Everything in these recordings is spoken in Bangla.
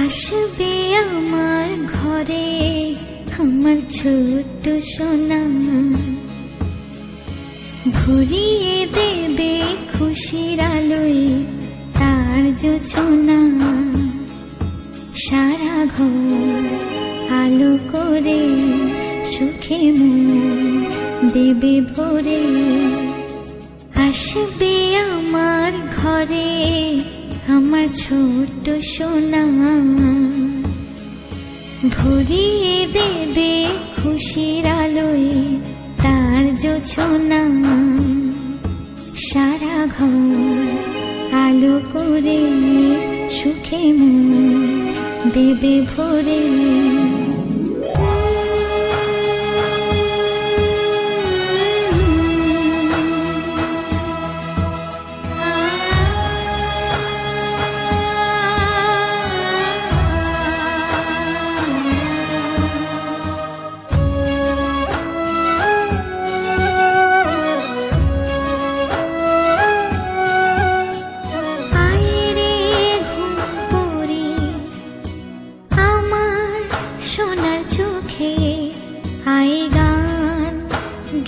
আসবে আমার ঘরে আমার ছোট্ট সোনা, ভরিয়ে দেবে খুশির আলোয় তার জোছনা। সারা ঘর আলো করে সুখে মন দেবে ভরে। আসবে আমার ঘরে আমার ছোট্ট সোনা, ভরিয়ে দেবে খুশির আলোয় তার জোছনা। সারা ঘর আলো করে সুখে মন দেবে ভরে।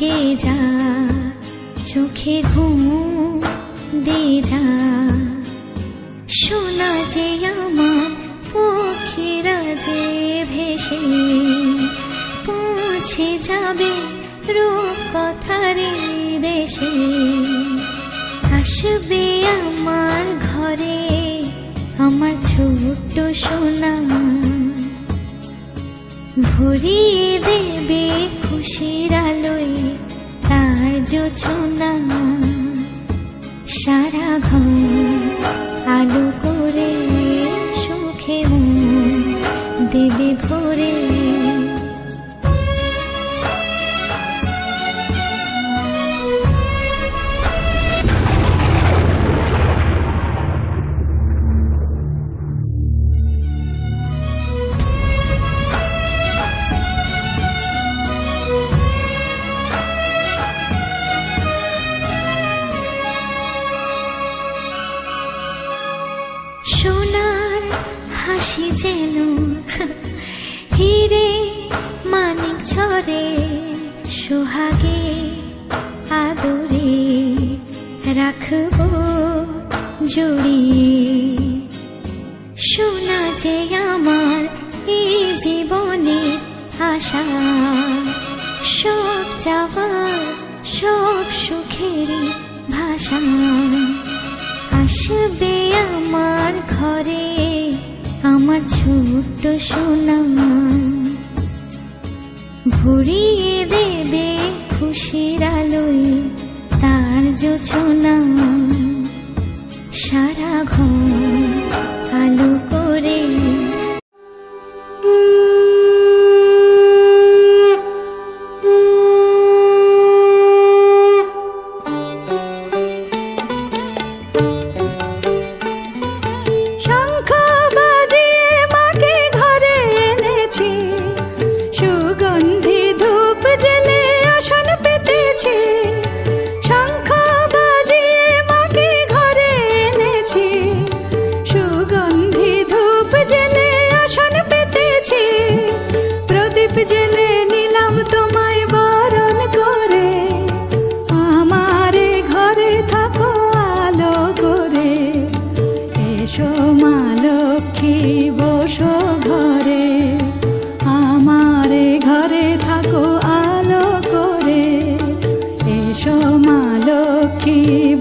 গে যা চোখে ঘুম দে যা, শোনা যে আমার পক্ষীরা যে ভেসে পৌঁছে যাবে রূপকথারি দেশে। আসবে আমার ঘরে আমার ছোট্ট সোনা, ভরিয়ে দেবে খুশির আলোয় তার জোছনা। সারা ঘর আলো করে সুখে মন দেবে ভরে। সোনার হাসি যেন হিরে মানিক ঝরে, সোহাগে আদরে রাখবো জড়িয়ে। সোনা যে আমার এই জীবনে আশা, সব চাওয়ার সব সুখের ভাষা। আসবে আমার ঘরে আমার ছোট্ট সোনা, ভরিয়ে দেবে খুশির আলোয় তার জোছনা। সারা ঘর আলো করে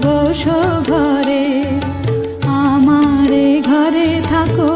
বসো ঘরে, আমারে ঘরে থাকো।